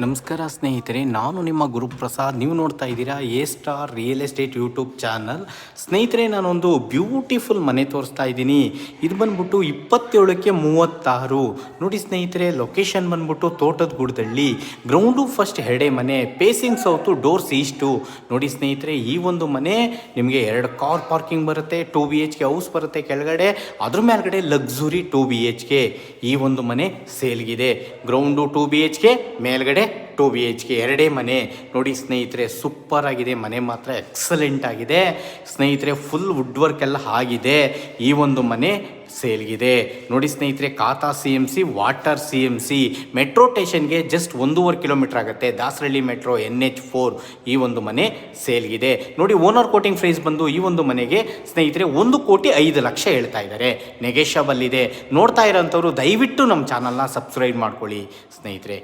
ನಮಸ್ಕಾರ ಸ್ನೇಹಿತರೆ, ನಾನು ನಿಮ್ಮ ಗುರುಪ್ರಸಾದ್. ನೀವು ನೋಡ್ತಾ ಇದ್ದೀರಾ A star real estate YouTube channel. ಸ್ನೇಹಿತರೆ, ನಾನೊಂದು ಬ್ಯೂಟಿಫುಲ್ ಮನೆ ತೋರಿಸ್ತಾ ಇದ್ದೀನಿ. ಇದು ಬಂದ್ಬಿಟ್ಟು 27/36. ನೋಡಿ ಸ್ನೇಹಿತರೆ, ಲೊಕೇಶನ್ ಬಂದ್ಬಿಟ್ಟು ತೋಟದ ಗುಡ್ದಳ್ಳಿ. ಗ್ರೌಂಡು ಫಸ್ಟ್ ಹೆಡೆ ಮನೆ, ಪೇಸಿಂಗ್ ಸೌತು, ಡೋರ್ಸ್ ಈಸ್ಟು. ನೋಡಿ ಸ್ನೇಹಿತರೆ, ಈ ಒಂದು ಮನೆ ನಿಮಗೆ 2 ಕಾರ್ ಪಾರ್ಕಿಂಗ್ ಬರುತ್ತೆ, 2 BHK ಹೌಸ್ ಬರುತ್ತೆ ಕೆಳಗಡೆ, ಅದ್ರ ಮೇಲ್ಗಡೆ ಲಕ್ಸುರಿ 2 BHK. ಈ ಒಂದು ಮನೆ ಸೇಲ್ಗಿದೆ. ಗ್ರೌಂಡು 2 BHK, ಮೇಲ್ಗಡೆ 2 BHK, ಎರಡೇ ಮನೆ. ನೋಡಿ ಸ್ನೇಹಿತರೆ, ಸೂಪರ್ ಆಗಿದೆ ಮನೆ, ಮಾತ್ರ ಎಕ್ಸಲೆಂಟ್ ಆಗಿದೆ ಸ್ನೇಹಿತರೆ. ಫುಲ್ ವುಡ್ ವರ್ಕ್ ಎಲ್ಲ ಆಗಿದೆ. ಈ ಒಂದು ಮನೆ ಸೇಲ್ಗಿದೆ. ನೋಡಿ ಸ್ನೇಹಿತರೆ, ಖಾತಾ CMC, ವಾಟರ್ CMC, ಮೆಟ್ರೋ ಸ್ಟೇಷನ್ಗೆ ಜಸ್ಟ್ 1.5 ಕಿಲೋಮೀಟರ್ ಆಗುತ್ತೆ. Dasarahalli metro, NH4. ಈ ಒಂದು ಮನೆ ಸೇಲ್ಗಿದೆ. ನೋಡಿ, ಓನರ್ ಕೋಟಿಂಗ್ ಪ್ರೈಸ್ ಬಂದು ಈ ಒಂದು ಮನೆಗೆ ಸ್ನೇಹಿತರೆ 1,05,00,000 ಹೇಳ್ತಾ ಇದ್ದಾರೆ. ನೆಗೆಷಬಲ್ ಇದೆ. ನೋಡ್ತಾ ಇರೋಂಥವ್ರು ದಯವಿಟ್ಟು ನಮ್ಮ ಚಾನಲ್ನ ಸಬ್ಸ್ಕ್ರೈಬ್ ಮಾಡ್ಕೊಳ್ಳಿ ಸ್ನೇಹಿತರೆ.